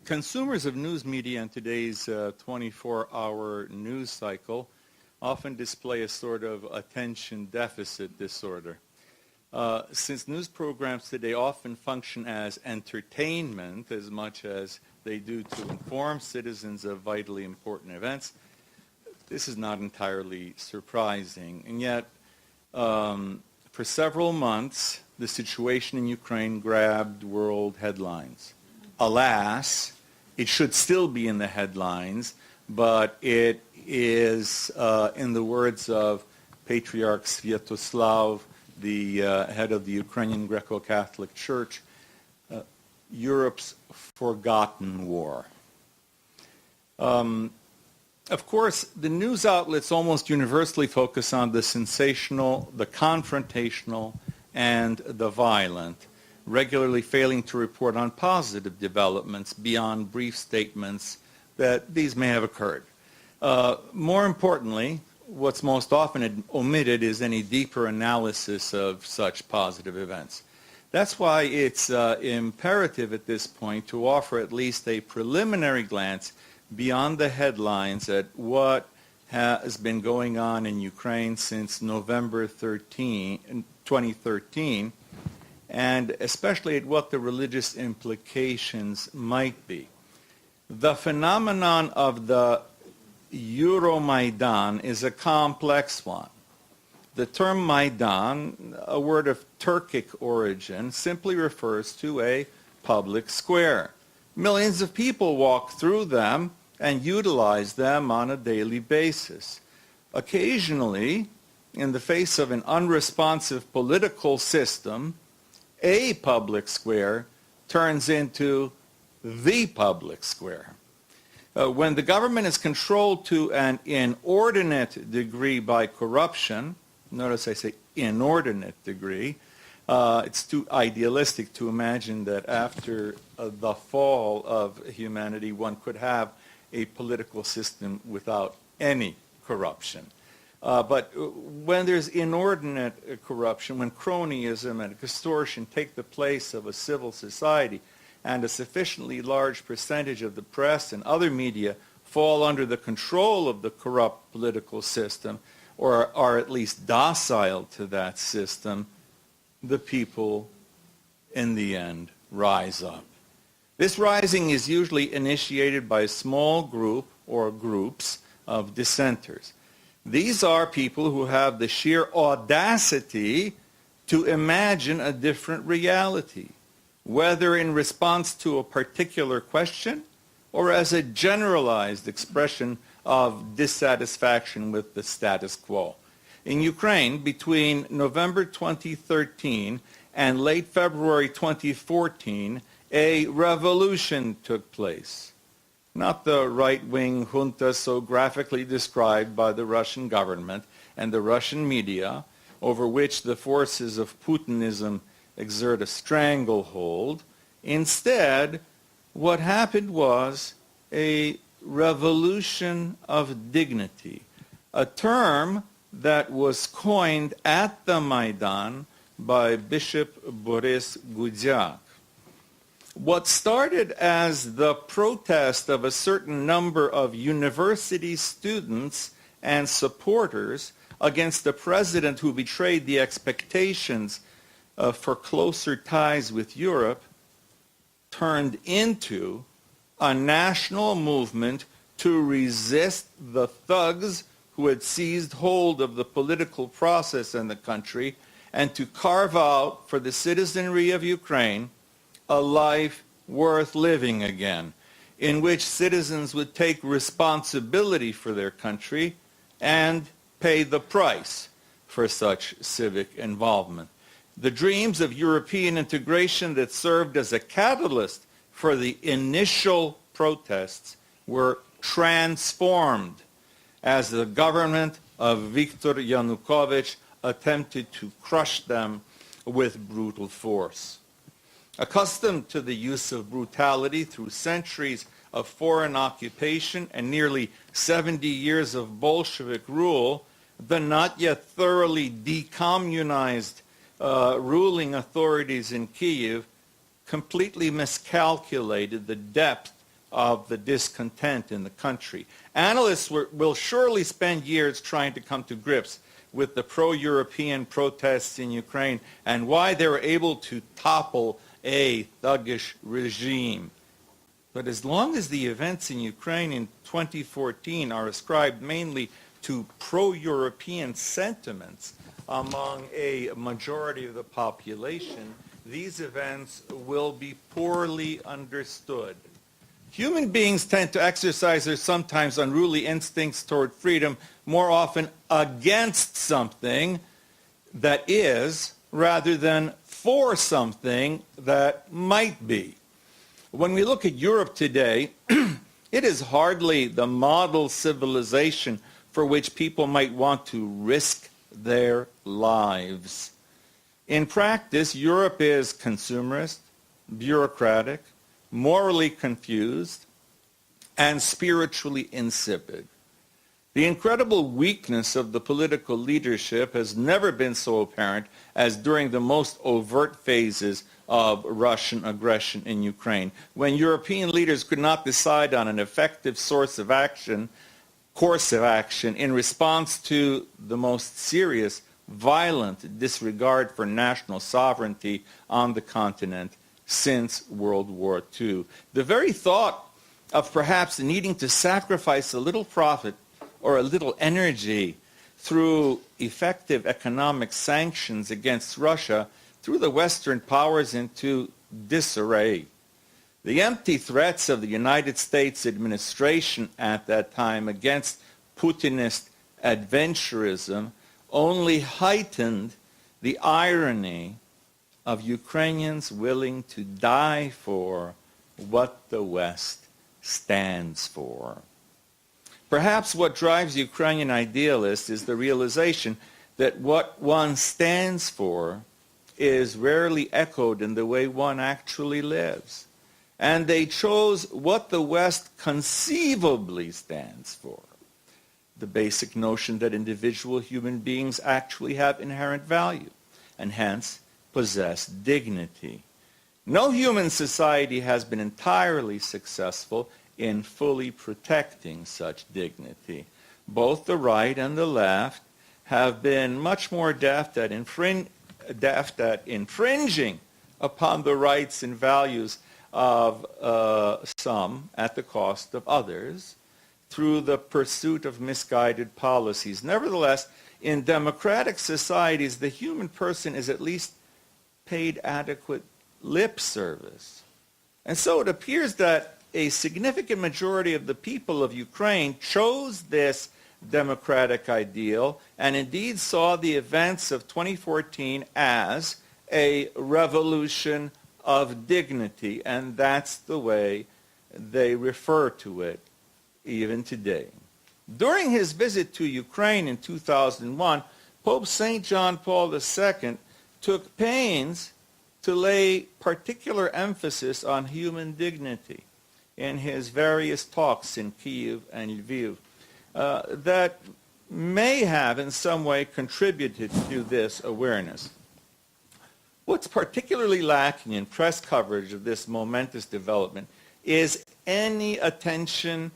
Consumers of news media in today's 24-hour news cycle often display a sort of attention deficit disorder. Since news programs today often function as entertainment as much as they do to inform citizens of vitally important events, this is not entirely surprising. And yet, for several months, the situation in Ukraine grabbed world headlines. Alas, it should still be in the headlines, but it is, in the words of Patriarch Sviatoslav, the head of the Ukrainian Greco-Catholic Church, Europe's forgotten war. Of course, the news outlets almost universally focus on the sensational, the confrontational, and the violent, regularly failing to report on positive developments beyond brief statements that these may have occurred. More importantly, what's most often omitted is any deeper analysis of such positive events. That's why it's imperative at this point to offer at least a preliminary glance beyond the headlines at what has been going on in Ukraine since November 2013, and especially at what the religious implications might be. The phenomenon of the Euro Maidan is a complex one. The term Maidan, a word of Turkic origin, simply refers to a public square. Millions of people walk through them and utilize them on a daily basis. Occasionally, in the face of an unresponsive political system, a public square turns into the public square. When the government is controlled to an inordinate degree by corruption, notice I say inordinate degree, it's too idealistic to imagine that after the fall of humanity one could have a political system without any corruption. But when there's inordinate corruption, when cronyism and extortion take the place of a civil society, and a sufficiently large percentage of the press and other media fall under the control of the corrupt political system, or are at least docile to that system, the people, in the end, rise up. This rising is usually initiated by a small group or groups of dissenters. These are people who have the sheer audacity to imagine a different reality, whether in response to a particular question or as a generalized expression of dissatisfaction with the status quo. In Ukraine, between November 2013 and late February 2014, a revolution took place. Not the right-wing junta so graphically described by the Russian government and the Russian media, over which the forces of Putinism exert a stranglehold. Instead, what happened was a revolution of dignity, a term that was coined at the Maidan by Bishop Boris Gudyak. What started as the protest of a certain number of university students and supporters against the president who betrayed the expectations for closer ties with Europe turned into a national movement to resist the thugs who had seized hold of the political process in the country and to carve out for the citizenry of Ukraine a life worth living again, in which citizens would take responsibility for their country and pay the price for such civic involvement. The dreams of European integration that served as a catalyst for the initial protests were transformed as the government of Viktor Yanukovych attempted to crush them with brutal force. Accustomed to the use of brutality through centuries of foreign occupation and nearly 70 years of Bolshevik rule, the not yet thoroughly decommunized ruling authorities in Kyiv completely miscalculated the depth of the discontent in the country. Analysts will surely spend years trying to come to grips with the pro-European protests in Ukraine and why they were able to topple a thuggish regime. But as long as the events in Ukraine in 2014 are ascribed mainly to pro-European sentiments among a majority of the population, these events will be poorly understood. Human beings tend to exercise their sometimes unruly instincts toward freedom more often against something that is rather than for something that might be. When we look at Europe today, it is hardly the model civilization for which people might want to risk their lives. In practice, Europe is consumerist, bureaucratic, morally confused, and spiritually insipid. The incredible weakness of the political leadership has never been so apparent as during the most overt phases of Russian aggression in Ukraine, when European leaders could not decide on an effective course of action in response to the most serious, violent disregard for national sovereignty on the continent since World War II. The very thought of perhaps needing to sacrifice a little profit or a little energy through effective economic sanctions against Russia threw the Western powers into disarray. The empty threats of the United States administration at that time against Putinist adventurism only heightened the irony of Ukrainians willing to die for what the West stands for. Perhaps what drives Ukrainian idealists is the realization that what one stands for is rarely echoed in the way one actually lives. And they chose what the West conceivably stands for. The basic notion that individual human beings actually have inherent value and hence possess dignity. No human society has been entirely successful in fully protecting such dignity. Both the right and the left have been much more deft at infringing upon the rights and values of some at the cost of others through the pursuit of misguided policies. Nevertheless, in democratic societies, the human person is at least paid adequate lip service. And so it appears that a significant majority of the people of Ukraine chose this democratic ideal and indeed saw the events of 2014 as a revolution of dignity, and that's the way they refer to it even today. During his visit to Ukraine in 2001, Pope St. John Paul II took pains to lay particular emphasis on human dignity in his various talks in Kyiv and Lviv that may have in some way contributed to this awareness. What's particularly lacking in press coverage of this momentous development is any attention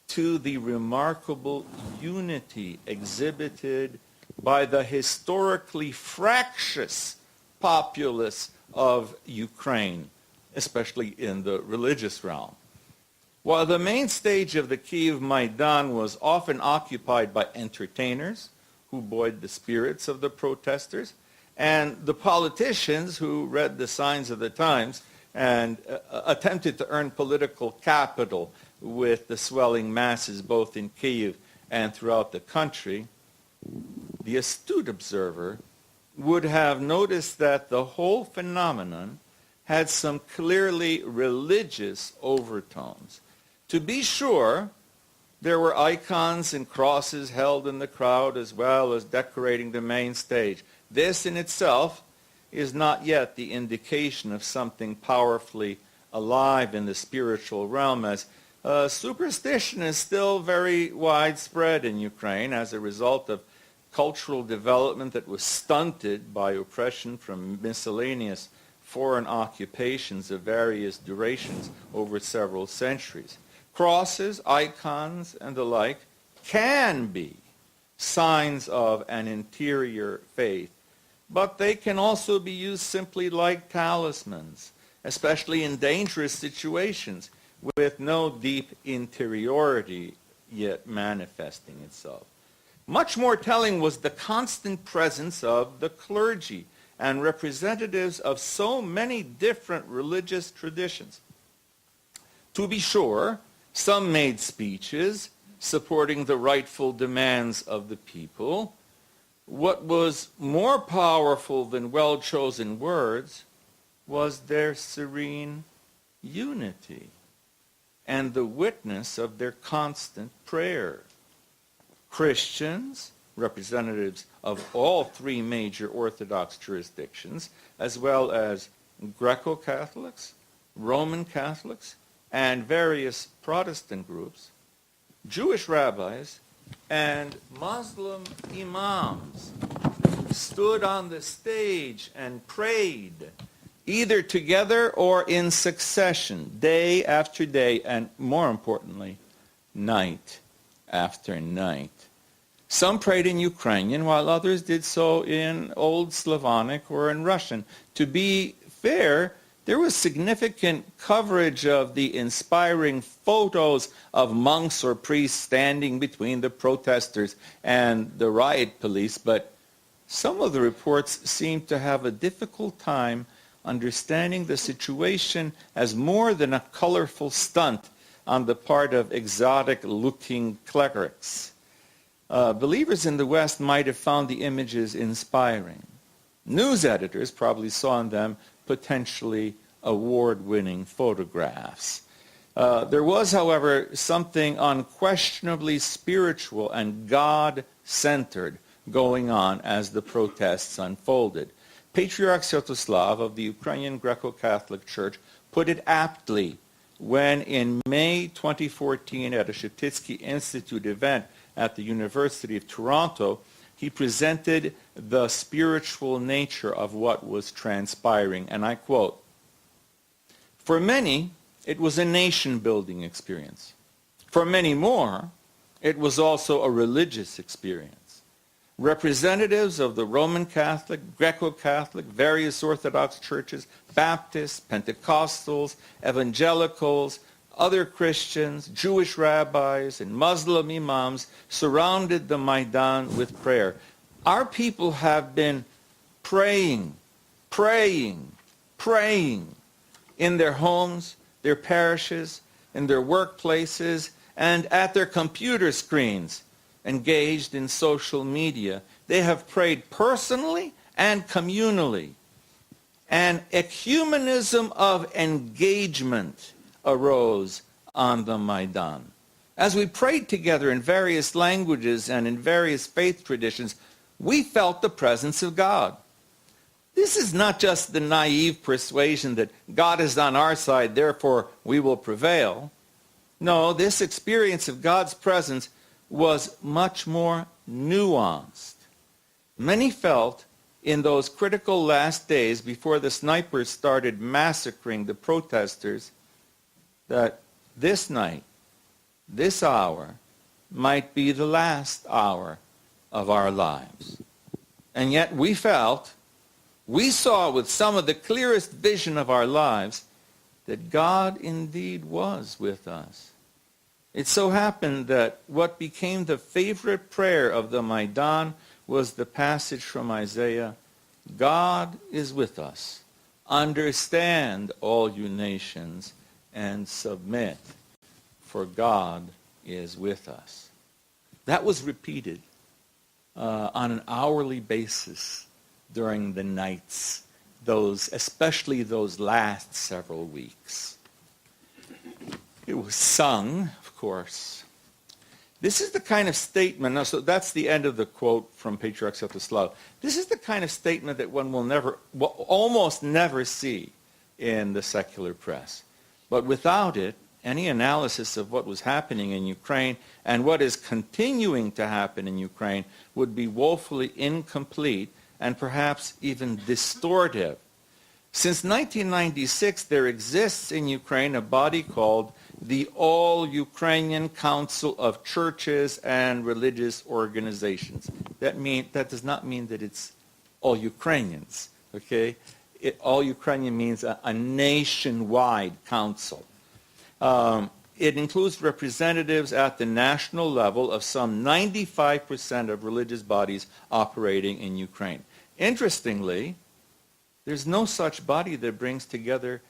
to the remarkable unity exhibited by the historically fractious populace of Ukraine, especially in the religious realm. While the main stage of the Euro Maidan was often occupied by entertainers who buoyed the spirits of the protesters, and the politicians who read the signs of the times and attempted to earn political capital with the swelling masses both in Kyiv and throughout the country, the astute observer would have noticed that the whole phenomenon had some clearly religious overtones. To be sure, there were icons and crosses held in the crowd as well as decorating the main stage. This in itself is not yet the indication of something powerfully alive in the spiritual realm, as superstition is still very widespread in Ukraine as a result of cultural development that was stunted by oppression from miscellaneous foreign occupations of various durations over several centuries. Crosses, icons, and the like can be signs of an interior faith, but they can also be used simply like talismans, especially in dangerous situations with no deep interiority yet manifesting itself. Much more telling was the constant presence of the clergy and representatives of so many different religious traditions. To be sure, some made speeches supporting the rightful demands of the people. What was more powerful than well-chosen words was their serene unity and the witness of their constant prayer. Christians, representatives of all three major Orthodox jurisdictions, as well as Greco-Catholics, Roman Catholics, and various Protestant groups, Jewish rabbis, and Muslim imams stood on the stage and prayed, either together or in succession, day after day, and more importantly, night after night. Some prayed in Ukrainian, while others did so in Old Slavonic or in Russian. To be fair, there was significant coverage of the inspiring photos of monks or priests standing between the protesters and the riot police, but some of the reports seemed to have a difficult time understanding the situation as more than a colorful stunt on the part of exotic-looking clerics. Believers in the West might have found the images inspiring. News editors probably saw in them potentially award-winning photographs. There was, however, something unquestionably spiritual and God-centered going on as the protests unfolded. Patriarch Sviatoslav of the Ukrainian Greco-Catholic Church put it aptly when in May 2014 at a Shetitsky Institute event at the University of Toronto, he presented the spiritual nature of what was transpiring, and I quote, "For many, it was a nation-building experience. For many more, it was also a religious experience. Representatives of the Roman Catholic, Greco-Catholic, various Orthodox churches, Baptists, Pentecostals, Evangelicals, other Christians, Jewish rabbis, and Muslim imams surrounded the Maidan with prayer. Our people have been praying in their homes, their parishes, in their workplaces, and at their computer screens, engaged in social media. They have prayed personally and communally. An ecumenism of engagement arose on the Maidan. As we prayed together in various languages and in various faith traditions, we felt the presence of God. This is not just the naive persuasion that God is on our side, therefore we will prevail. No, this experience of God's presence was much more nuanced. Many felt in those critical last days before the snipers started massacring the protesters that this night, this hour, might be the last hour of our lives. And yet we saw with some of the clearest vision of our lives that God indeed was with us. It so happened that what became the favorite prayer of the Maidan was the passage from Isaiah, "God is with us. Understand, all you nations, and submit, for God is with us." That was repeated on an hourly basis during the nights, especially those last several weeks. It was sung, of course. This is the kind of statement, so that's the end of the quote from Patriarch Sviatoslav. This is the kind of statement that one will almost never see in the secular press. But without it, any analysis of what was happening in Ukraine and what is continuing to happen in Ukraine would be woefully incomplete and perhaps even distortive. Since 1996, there exists in Ukraine a body called the All-Ukrainian Council of Churches and Religious Organizations. That does not mean that it's all Ukrainians, okay? All Ukrainian means a nationwide council. It includes representatives at the national level of some 95% of religious bodies operating in Ukraine. Interestingly, there's no such body that brings together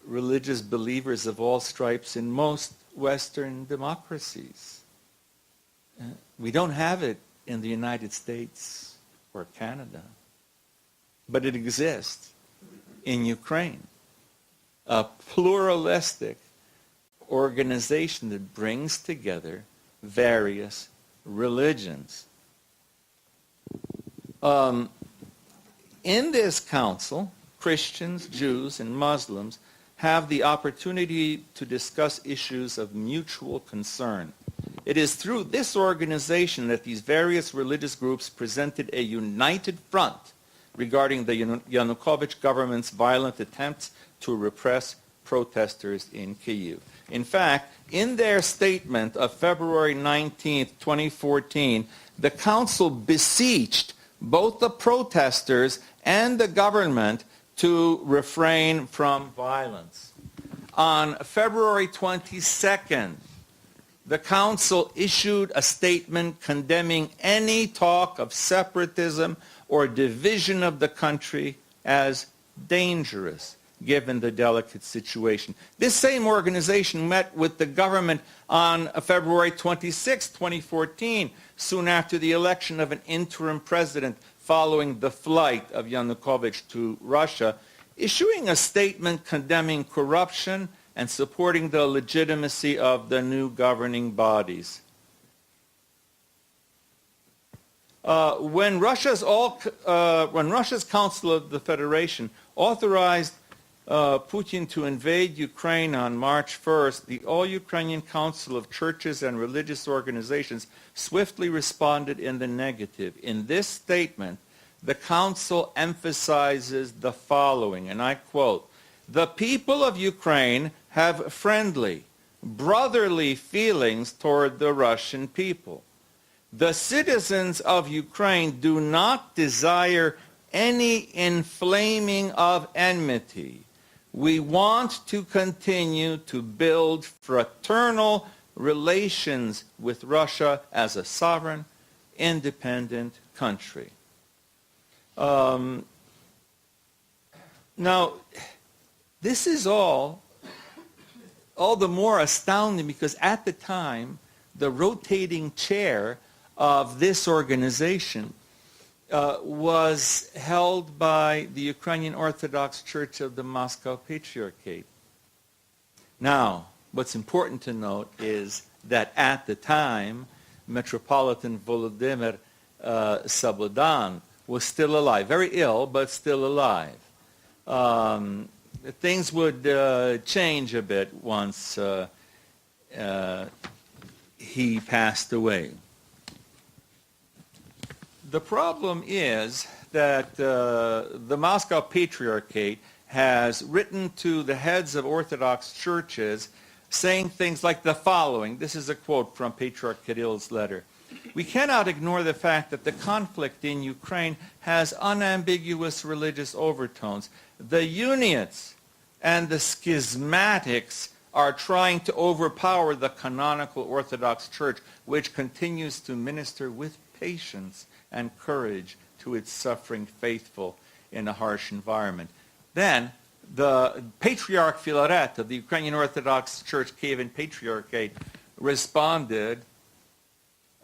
religious believers of all stripes in most Western democracies. We don't have it in the United States or Canada, but it exists in Ukraine. A pluralistic organization that brings together various religions. In this council, Christians, Jews, and Muslims have the opportunity to discuss issues of mutual concern. It is through this organization that these various religious groups presented a united front regarding the Yanukovych government's violent attempts to repress protesters in Kyiv. In fact, in their statement of February 19, 2014, the council beseeched both the protesters and the government to refrain from violence. On February 22nd, the council issued a statement condemning any talk of separatism or division of the country as dangerous, given the delicate situation. This same organization met with the government on February 26, 2014, soon after the election of an interim president following the flight of Yanukovych to Russia, issuing a statement condemning corruption and supporting the legitimacy of the new governing bodies. When Russia's Council of the Federation authorized Putin to invade Ukraine on March 1st, the All-Ukrainian Council of Churches and Religious Organizations swiftly responded in the negative. In this statement, the Council emphasizes the following, and I quote, "The people of Ukraine have friendly, brotherly feelings toward the Russian people. The citizens of Ukraine do not desire any inflaming of enmity. We want to continue to build fraternal relations with Russia as a sovereign, independent country." Now, this is all the more astounding because at the time, the rotating chair of this organization was held by the Ukrainian Orthodox Church of the Moscow Patriarchate. Now, what's important to note is that at the time, Metropolitan Volodymyr Slobodan was still alive, very ill, but still alive. Things would change a bit once he passed away. The problem is that the Moscow Patriarchate has written to the heads of Orthodox churches saying things like the following. This is a quote from Patriarch Kirill's letter. "We cannot ignore the fact that the conflict in Ukraine has unambiguous religious overtones. The Unionists and the schismatics are trying to overpower the canonical Orthodox Church, which continues to minister with patience and courage to its suffering faithful in a harsh environment." Then the Patriarch Filaret of the Ukrainian Orthodox Church Kievan Patriarchate responded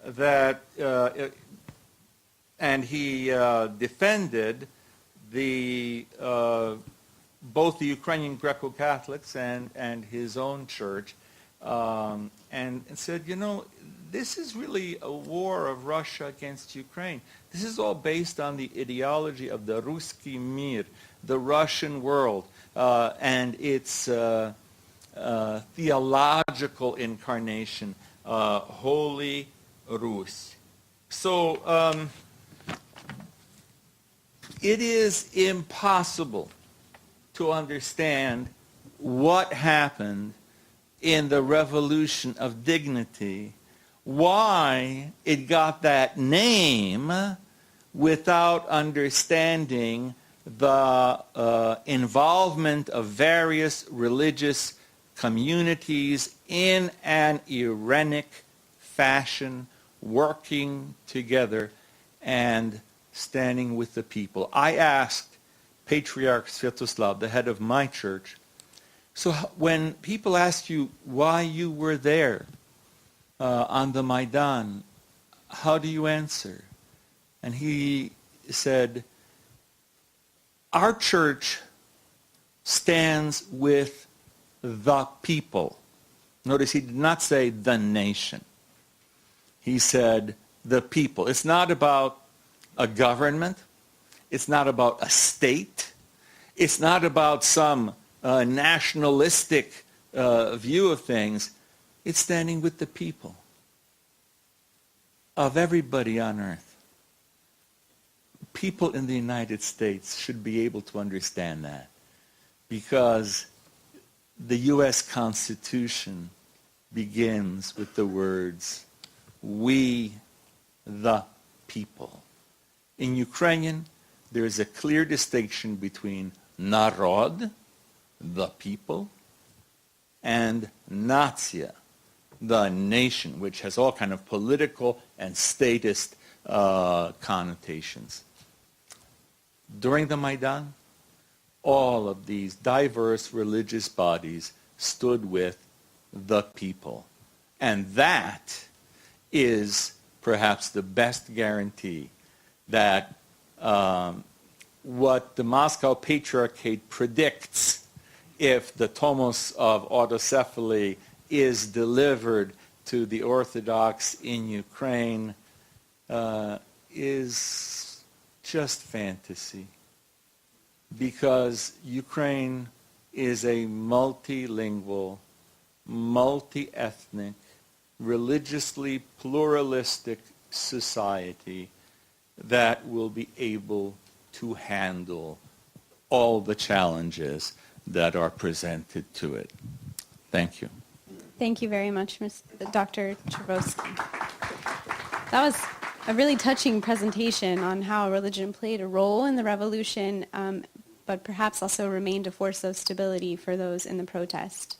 that, and he defended both the Ukrainian Greco-Catholics and his own church, and said, this is really a war of Russia against Ukraine. This is all based on the ideology of the Ruski Mir, the Russian world, and its theological incarnation, Holy Rus. So it is impossible to understand what happened in the Revolution of Dignity, why it got that name, without understanding the involvement of various religious communities in an Irenic fashion, working together and standing with the people. I asked Patriarch Sviatoslav, the head of my church, so when people ask you why you were there on the Maidan, how do you answer? And he said, our church stands with the people. Notice he did not say the nation. He said the people. It's not about a government. It's not about a state. It's not about some nationalistic view of things. It's standing with the people of everybody on earth. People in the United States should be able to understand that, because the U.S. Constitution begins with the words, we the people. In Ukrainian, there is a clear distinction between narod, the people, and natia, the nation, which has all kind of political and statist connotations. During the Maidan, all of these diverse religious bodies stood with the people. And that is perhaps the best guarantee that what the Moscow Patriarchate predicts, if the Tomos of autocephaly is delivered to the Orthodox in Ukraine, is just fantasy, because Ukraine is a multilingual, multi-ethnic, religiously pluralistic society that will be able to handle all the challenges that are presented to it. Thank you. Thank you very much, Dr. Chirovsky. That was a really touching presentation on how religion played a role in the revolution, but perhaps also remained a force of stability for those in the protest.